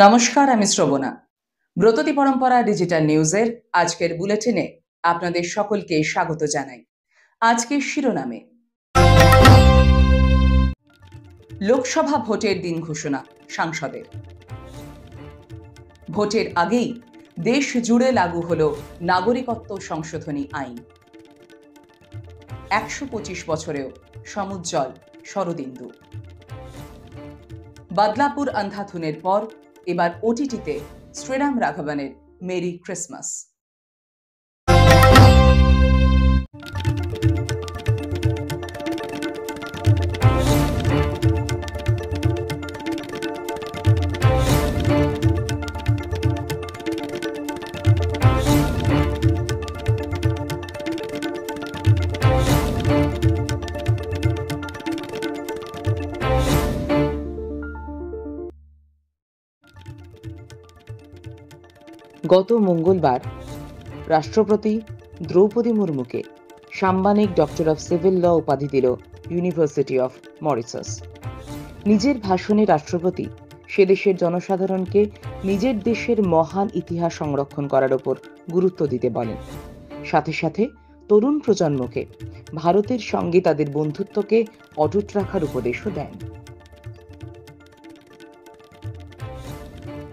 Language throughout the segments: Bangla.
নমস্কার, আমি শ্রবণা। ব্রততী পরম্পরা ডিজিটাল নিউজের আজকের বুলেটিনে আপনাদের সকলকে স্বাগত জানাই। আজকের শিরোনামে লোকসভা ভোটের দিন ঘোষণা সাংসদের। ভোটের আগেই দেশ জুড়ে লাগু হল নাগরিকত্ব সংশোধনী আইন। ১২৫ বছরেও সমুজ্জ্বল শরদিন্দু। বদলাপুর অন্ধাধুনের পর এবার ওটিটিতে শ্রীরাম রাঘবনের মেরি ক্রিসমাস। গত মঙ্গলবার রাষ্ট্রপতি দ্রৌপদী মুর্মুকে সাম্মানিক ডক্টর অফ সিভিল ল উপাধি দিল ইউনিভার্সিটি অফ মরিশাস। নিজের ভাষণে রাষ্ট্রপতি সে দেশের জনসাধারণকে নিজের দেশের মহান ইতিহাস সংরক্ষণ করার উপর গুরুত্ব দিতে বলেন। সাথে সাথে তরুণ প্রজন্মকে ভারতের সঙ্গে তাদের বন্ধুত্বকে অটুট রাখার উপদেশও দেন।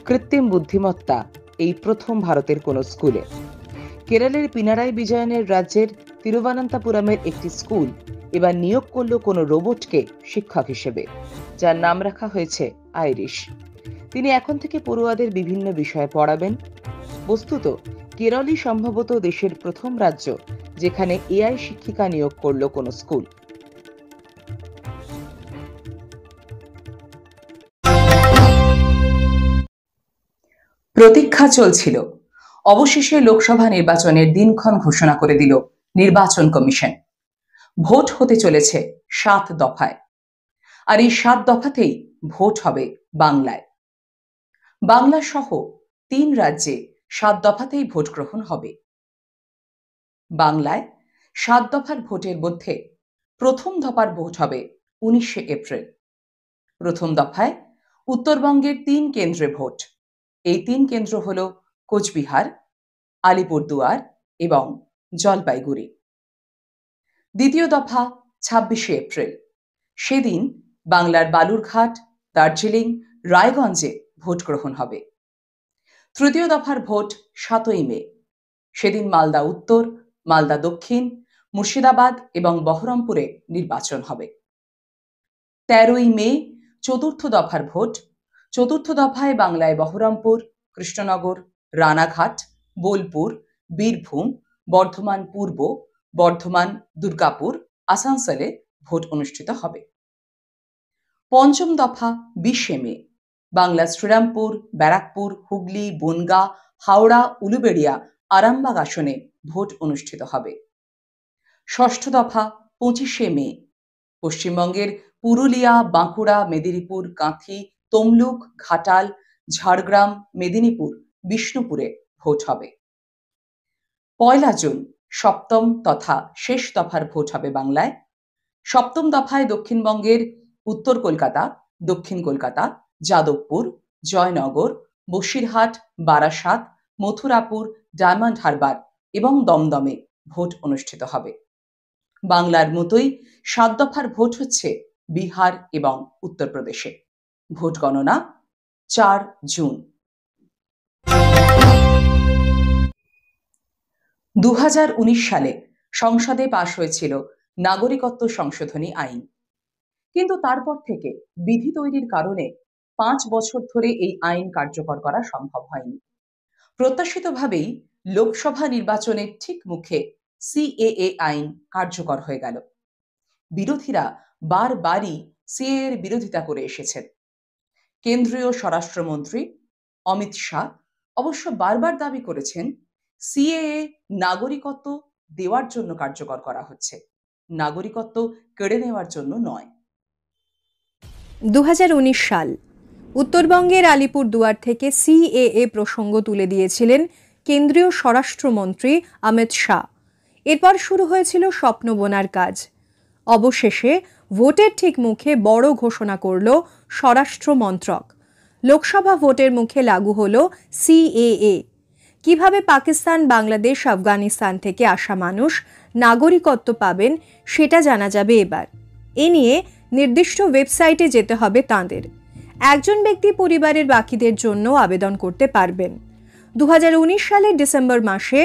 কৃত্রিম বুদ্ধিমত্তা এই প্রথম ভারতের কোন স্কুলে। কেরলের পিনারাই বিজয়নের রাজ্যের তিরুবনন্তপুরমের একটি স্কুল এবার নিয়োগ করল কোন রোবটকে শিক্ষক হিসেবে, যার নাম রাখা হয়েছে আইরিশ। তিনি এখন থেকে পড়ুয়াদের বিভিন্ন বিষয়ে পড়াবেন। বস্তুত কেরলই সম্ভবত দেশের প্রথম রাজ্য যেখানে এআই শিক্ষিকা নিয়োগ করল কোন স্কুল। প্রতীক্ষা চলছিল, অবশেষে লোকসভা নির্বাচনের দিনক্ষণ ঘোষণা করে দিল নির্বাচন কমিশন। ভোট হতে চলেছে 7 দফায়, আর এই 7 দফাতেই ভোট হবে বাংলায়। বাংলা সহ 3 রাজ্যে 7 দফাতেই ভোট গ্রহণ হবে। বাংলায় 7 দফার ভোটের মধ্যে প্রথম দফার ভোট হবে 19শে এপ্রিল। প্রথম দফায় উত্তরবঙ্গের 3 কেন্দ্রে ভোট। এই 3 কেন্দ্র হল কোচবিহার, আলিপুরদুয়ার এবং জলপাইগুড়ি। দ্বিতীয় দফা 26শে এপ্রিল। সেদিন বাংলার বালুরঘাট, দার্জিলিং, রায়গঞ্জে ভোট গ্রহণ হবে। তৃতীয় দফার ভোট 7ই মে। সেদিন মালদা উত্তর, মালদা দক্ষিণ, মুর্শিদাবাদ এবং বহরমপুরে নির্বাচন হবে। 13ই মে চতুর্থ দফার ভোট। চতুর্থ দফায় বাংলায় বহরমপুর, কৃষ্ণনগর, রানাঘাট, বোলপুর, বীরভূম, বর্ধমান পূর্ব, বর্ধমান, দুর্গাপুর, আসানসোলে ভোট অনুষ্ঠিত হবে। পঞ্চম দফা 20শে মে। বাংলা শ্রীরামপুর, ব্যারাকপুর, হুগলি, বনগাঁ, হাওড়া, উলুবেড়িয়া, আরামবাগ আসনে ভোট অনুষ্ঠিত হবে। ষষ্ঠ দফা 25শে মে। পশ্চিমবঙ্গের পুরুলিয়া, বাঁকুড়া, মেদিনীপুর, কাঁথি, তমলুক, ঘাটাল, ঝাড়গ্রাম, মেদিনীপুর, বিষ্ণুপুরে ভোট হবে। 1 জুন সপ্তম তথা শেষ দফার ভোট হবে বাংলায়। সপ্তম দফায় দক্ষিণবঙ্গের উত্তর কলকাতা, দক্ষিণ কলকাতা, যাদবপুর, জয়নগর, বসিরহাট, বারাসাত, মথুরাপুর, ডায়মন্ড হারবার এবং দমদমে ভোট অনুষ্ঠিত হবে। বাংলার মতোই 7 দফার ভোট হচ্ছে বিহার এবং উত্তরপ্রদেশে। ভোট গণনা 4 জুন। 2019 সালে সংসদে পাশ হয়েছিল নাগরিকত্ব সংশোধনী আইন, কিন্তু তারপর থেকে বিধি তৈরির কারণে 5 বছর ধরে এই আইন কার্যকর করা সম্ভব হয়নি। প্রত্যাশিতভাবেই লোকসভা নির্বাচনের ঠিক মুখে সিএএ আইন কার্যকর হয়ে গেল। বিরোধীরা বারবারই সিএএ এর বিরোধিতা করে এসেছেন। কেন্দ্রীয় স্বরাষ্ট্রমন্ত্রী অমিত শাহ অবশ্য বারবার দাবি করেছেন সিএএ নাগরিকত্ব দেওয়ার জন্য কার্যকর করা হচ্ছে, নাগরিকত্ব কেড়ে নেওয়ার জন্য নয়। 2019 সাল উত্তরবঙ্গের আলিপুরদুয়ার থেকে সিএএ প্রসঙ্গ তুলে দিয়েছিলেন কেন্দ্রীয় স্বরাষ্ট্রমন্ত্রী অমিত শাহ। এরপর শুরু হয়েছিল স্বপ্ন বোনার কাজ। অবশেষে ভোটের ঠিক মুখে বড় ঘোষণা করল স্বরাষ্ট্র মন্ত্রক। লোকসভা ভোটের মুখে লাগু হলো সিএএ। কিভাবে পাকিস্তান, বাংলাদেশ, আফগানিস্তান থেকে আসা মানুষ নাগরিকত্ব পাবেন সেটা জানা যাবে এবার। এ নিয়ে নির্দিষ্ট ওয়েবসাইটে যেতে হবে তাঁদের। একজন ব্যক্তি পরিবারের বাকিদের জন্য আবেদন করতে পারবেন। 2019 সালের ডিসেম্বর মাসে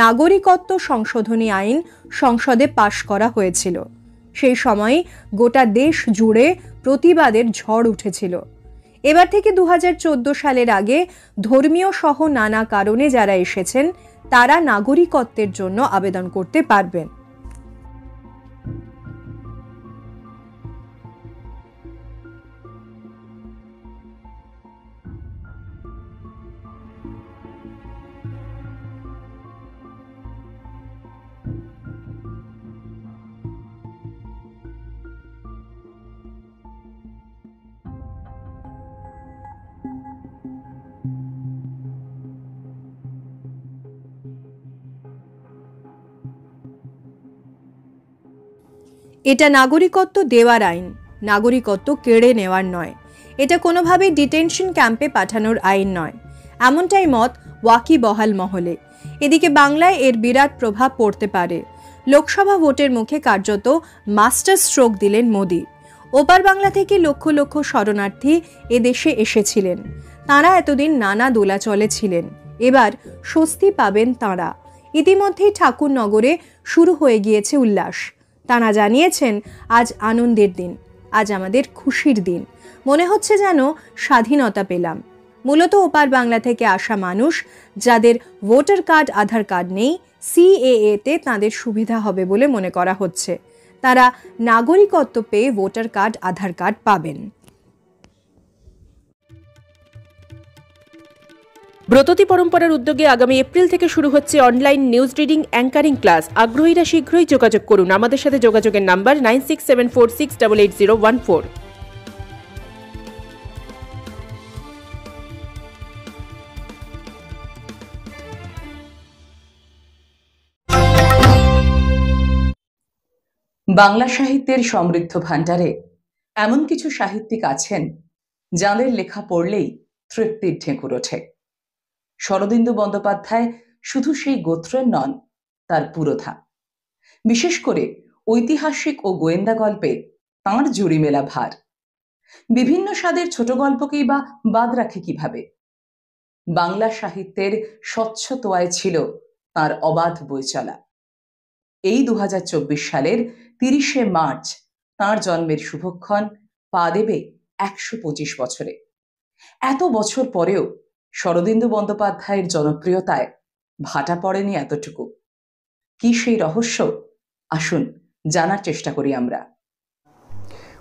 নাগরিকত্ব সংশোধনী আইন সংসদে পাশ করা হয়েছিল। সেই সময় গোটা দেশ জুড়ে প্রতিবাদের ঝড় উঠেছিল। এবার থেকে 2014 সালের আগে ধর্মীয় সহ নানা কারণে যারা এসেছেন তারা নাগরিকত্বের জন্য আবেদন করতে পারবেন। এটা নাগরিকত্ব দেওয়ার আইন, নাগরিকত্ব কেড়ে নেওয়ার নয়। এটা কোনোভাবেই ডিটেনশন ক্যাম্পে পাঠানোর আইন নয়, এমনটাই মত ওয়াকিবহাল মহলে। এদিকে বাংলায় এর বিরাট প্রভাব পড়তে পারে। লোকসভা ভোটের মুখে কার্যত মাস্টার স্ট্রোক দিলেন মোদি। ওপার বাংলা থেকে লক্ষ লক্ষ শরণার্থী এদেশে এসেছিলেন। তাঁরা এতদিন নানা দোলাচলে ছিলেন, এবার স্বস্তি পাবেন তাঁরা। ইতিমধ্যেই ঠাকুরনগরে শুরু হয়ে গিয়েছে উল্লাস। তাঁরা জানিয়েছেন, আজ আনন্দের দিন, আজ আমাদের খুশির দিন, মনে হচ্ছে যেন স্বাধীনতা পেলাম। মূলত ওপার বাংলা থেকে আসা মানুষ যাদের ভোটার কার্ড, আধার কার্ড নেই, সিএএতে তাঁদের সুবিধা হবে বলে মনে করা হচ্ছে। তারা নাগরিকত্ব পেয়ে ভোটার কার্ড, আধার কার্ড পাবেন। ব্রততী পরম্পরার উদ্যোগে আগামী এপ্রিল থেকে শুরু হচ্ছে online news reading anchoring class. আগ্রহীরা শীঘ্রই যোগাযোগ করুন। আমাদের সাথে যোগাযোগের নাম্বার 9674688014। বাংলা সাহিত্যের সমৃদ্ধ ভাণ্ডারে এমন কিছু সাহিত্যিক আছেন যাঁদের লেখা পড়লেই তৃপ্তির ঢেঁকুর ওঠে। শরদিন্দু বন্দ্যোপাধ্যায় শুধু সেই গোত্রের নন, তার পুরোধা। বিশেষ করে ঐতিহাসিক ও গোয়েন্দা গল্পে তাঁর জুড়ি মেলা ভার। বিভিন্ন স্বাদের ছোট গল্পকেই বা বাদ রাখে কিভাবে? বাংলা সাহিত্যের স্বচ্ছ তোয়ায় ছিল তাঁর অবাধ বই চলা। এই 2024 সালের 30শে মার্চ তাঁর জন্মের শুভক্ষণ পা দেবে 125 বছরে। এত বছর পরেও শরদিন্দু বন্দ্যোপাধ্যায়ের জনপ্রিয়তায় ভাটা পড়েনি এতটুকু। কি সেই রহস্য? আসুন জানার চেষ্টা করি আমরা।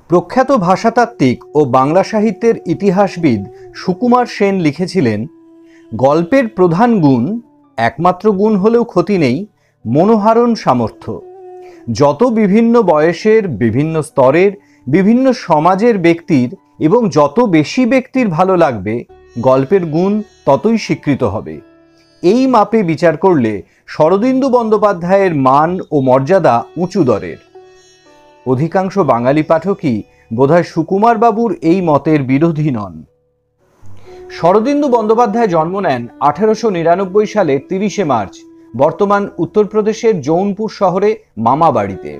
প্রখ্যাত ভাষাতাত্ত্বিক ও বাংলা সাহিত্যের ইতিহাসবিদ সুকুমার সেন লিখেছিলেন, গল্পের প্রধান গুণ, একমাত্র গুণ হলেও ক্ষতি নেই, মনোহারণ সামর্থ্য। যত বিভিন্ন বয়সের, বিভিন্ন স্তরের, বিভিন্ন সমাজের ব্যক্তির এবং যত বেশি ব্যক্তির ভালো লাগবে, গল্পের গুণ ততই স্বীকৃত হবে। এই মাপে বিচার করলে শরদিন্দু বন্দ্যোপাধ্যায়ের মান ও মর্যাদা উঁচু দরের। অধিকাংশ বাঙালি পাঠকই বোধহয় সুকুমার বাবুর এই মতের বিরোধী নন। শরদিন্দু বন্দ্যোপাধ্যায় জন্ম নেন 1899 সালের 30শে মার্চ বর্তমান উত্তরপ্রদেশের জৌনপুর শহরে মামা বাড়িতে।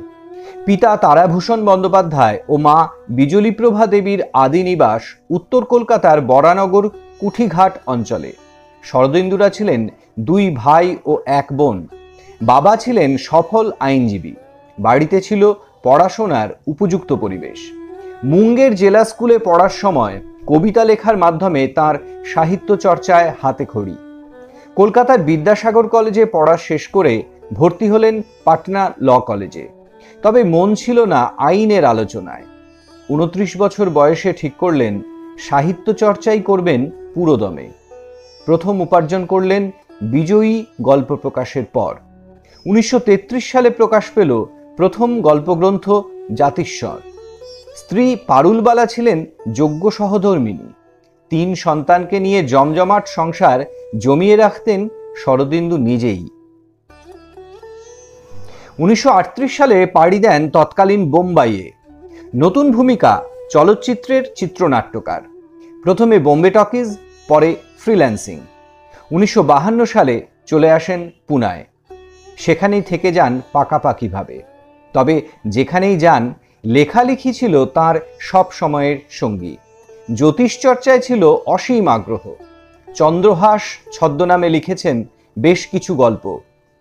পিতা তারাভূষণ বন্দ্যোপাধ্যায় ও মা বিজলীপ্রভা দেবীর আদি নিবাস উত্তর কলকাতার বরানগর কুঠিঘাট অঞ্চলে। শরদিন্দুরা ছিলেন 2 ভাই ও 1 বোন। বাবা ছিলেন সফল আইনজীবী। বাড়িতে ছিল পড়াশোনার উপযুক্ত পরিবেশ। মুঙ্গের জেলা স্কুলে পড়ার সময় কবিতা লেখার মাধ্যমে তার সাহিত্য চর্চায় হাতেখড়ি। কলকাতার বিদ্যাসাগর কলেজে পড়া শেষ করে ভর্তি হলেন পাটনা ল কলেজে। তবে মন ছিল না আইনের আলোচনায়। 29 বছর বয়সে ঠিক করলেন সাহিত্য চর্চাই করবেন পুরোদমে। প্রথম উপার্জন করলেন বিজয়ী গল্প প্রকাশের পর। 1933 সালে প্রকাশ পেল প্রথম গল্পগ্রন্থ জাতিস্বর। স্ত্রী পারুলবালা ছিলেন যোগ্য সহধর্মিণী। 3 সন্তানকে নিয়ে জমজমাট সংসার জমিয়ে রাখতেন শরদিন্দু নিজেই। 1938 সালে পাড়ি দেন তৎকালীন বোম্বাইয়ে। নতুন ভূমিকা, চলচ্চিত্রের চিত্রনাট্যকার। প্রথমে বোম্বে টকিজ, পরে ফ্রিল্যান্সিং। 1952 সালে চলে আসেন পুনায়। সেখানেই থেকে যান পাকাপাকিভাবে। তবে যেখানেই যান, লেখালেখি ছিল তার সব সময়ের সঙ্গী। জ্যোতিষচর্চায় ছিল অসীম আগ্রহ। চন্দ্রহাস ছদ্মনামে লিখেছেন বেশ কিছু গল্প,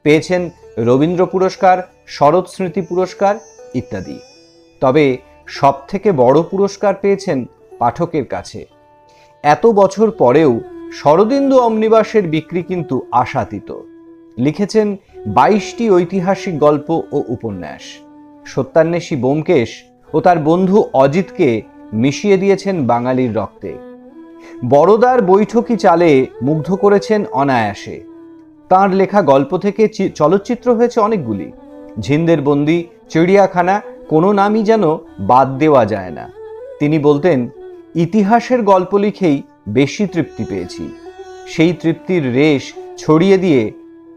পেয়েছেন রবীন্দ্র পুরস্কার, শরৎ স্মৃতি পুরস্কার ইত্যাদি। তবে সবথেকে বড় পুরস্কার পেয়েছেন পাঠকের কাছে। এত বছর পরেও শরদিন্দু অমনিবাসের বিক্রি কিন্তু আশাতীত। লিখেছেন 22টি ঐতিহাসিক গল্প ও উপন্যাস। সত্যান্বেষী ব্যোমকেশ ও তার বন্ধু অজিতকে মিশিয়ে দিয়েছেন বাঙালির রক্তে। বড়দার বৈঠকি চালে মুগ্ধ করেছেন অনায়াসে। তাঁর লেখা গল্প থেকে চলচ্চিত্র হয়েছে অনেকগুলি। ঝিন্দের বন্দি, চিড়িয়াখানা, কোনো নামই যেন বাদ দেওয়া যায় না। তিনি বলতেন, ইতিহাসের গল্প লিখেই বেশি তৃপ্তি পেয়েছি। সেই তৃপ্তির রেশ ছড়িয়ে দিয়ে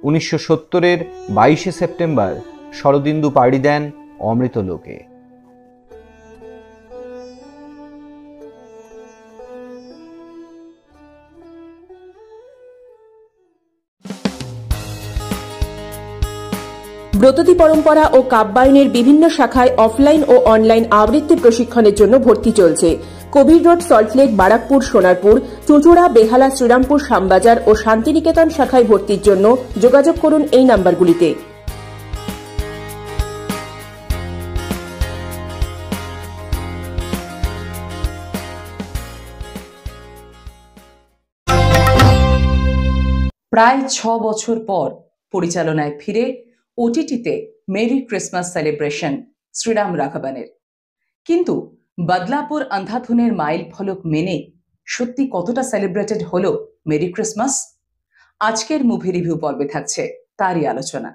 1970-এর 22শে সেপ্টেম্বর শরদিন্দু পাড়ি দেন অমৃতলোকে। ব্রততী পরম্পরা ও কাব্যায়নের বিভিন্ন শাখায় অফলাইন ও অনলাইন আবৃত্তি প্রশিক্ষণের জন্য ভর্তি চলছে। কবির রোড, সল্টলেক, বারাকপুর, সোনারপুর, চুঁচুড়া, বেহালা, শ্রীরামপুর, শ্যামবাজার ও শান্তিনিকেতন শাখায় ভর্তির জন্য যোগাযোগ করুন এই নাম্বারগুলিতে। প্রায় 6 বছর পর পরিচালনায় ফিরে ওটিটিতে মেরি ক্রিসমাস সেলিব্রেশন শ্রীরাম রাঘবনের। কিন্তু বদলাপুর আন্ধাধুনের মাইল ফলক মেনে সত্যি কতটা সেলিব্রেটেড হলো মেরি ক্রিসমাস? আজকের মুভি রিভিউ পর্বে থাকছে তারই আলোচনা।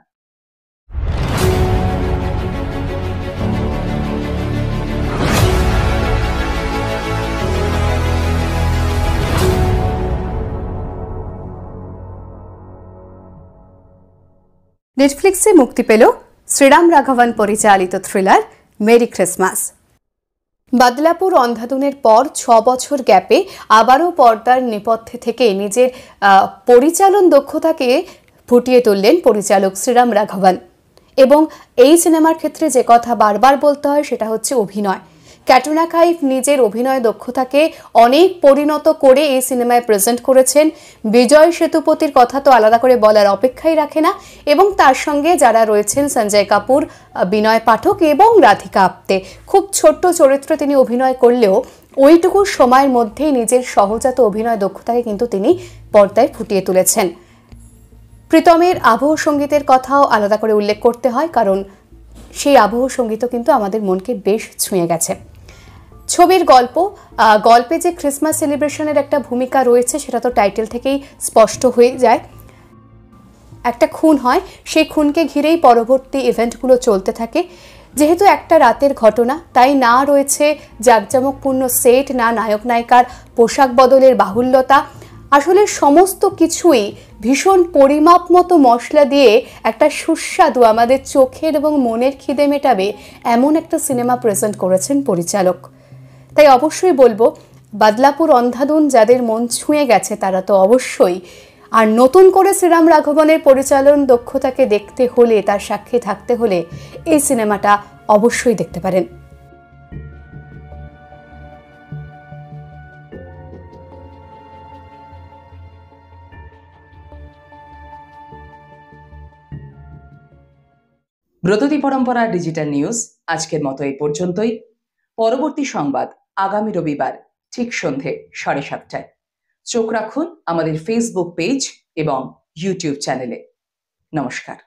নেটফ্লিক্সে মুক্তি পেল শ্রীরাম রাঘবন পরিচালিত থ্রিলার মেরি ক্রিসমাস। বদলাপুর অন্ধাধুনের পর 6 বছর গ্যাপে আবারও পর্দার নেপথ্যে থেকে নিজের পরিচালন দক্ষতাকে ফুটিয়ে তুললেন পরিচালক শ্রীরাম রাঘবন। এবং এই সিনেমার ক্ষেত্রে যে কথা বারবার বলতে হয় সেটা হচ্ছে অভিনয়। ক্যাটরিনা কাইফ নিজের অভিনয় দক্ষতাকে অনেক পরিণত করে এই সিনেমায় প্রেজেন্ট করেছেন। বিজয় সেতুপতির কথা তো আলাদা করে বলার অপেক্ষাই রাখে না, এবং তার সঙ্গে যারা রয়েছেন সঞ্জয় কাপুর, বিনয় পাঠক এবং রাধিকা আপ্তে। খুব ছোট্ট চরিত্রে তিনি অভিনয় করলেও ওইটুকু সময়ের মধ্যেই নিজের সহজাত অভিনয় দক্ষতাকে কিন্তু তিনি পর্দায় ফুটিয়ে তুলেছেন। প্রীতমের আবহ সঙ্গীতের কথাও আলাদা করে উল্লেখ করতে হয়, কারণ সেই আবহ সঙ্গীতও কিন্তু আমাদের মনকে বেশ ছুঁয়ে গেছে। ছবির গল্পে যে ক্রিসমাস সেলিব্রেশনের একটা ভূমিকা রয়েছে সেটা তো টাইটেল থেকেই স্পষ্ট হয়ে যায়। একটা খুন হয়, সেই খুনকে ঘিরেই পরবর্তী ইভেন্টগুলো চলতে থাকে। যেহেতু একটা রাতের ঘটনা, তাই না রয়েছে জাঁকজমকপূর্ণ সেট, না নায়ক নায়িকার পোশাক বদলের বাহুল্যতা। আসলে সমস্ত কিছুই ভীষণ পরিমাপ মতো মশলা দিয়ে একটা সুস্বাদু, আমাদের চোখের এবং মনের খিদে মেটাবে এমন একটা সিনেমা প্রেজেন্ট করেছেন পরিচালক। তাই অবশ্যই বলবো, বদলাপুর অন্ধাধুন যাদের মন ছুঁয়ে গেছে তারা তো অবশ্যই, আর নতুন করে শ্রীরাম রাঘবনের পরিচালন দক্ষতাকে দেখতে হলে, তার সাক্ষী থাকতে হলে এই সিনেমাটা অবশ্যই দেখতে পারেন। ব্রততী পরম্পরা ডিজিটাল নিউজ আজকের মতো এই পর্যন্তই। পরবর্তী সংবাদ আগামী রবিবার ঠিক সন্ধে 7:30টায়। চোখ রাখুন আমাদের ফেসবুক পেজ এবং ইউটিউব চ্যানেলে। নমস্কার।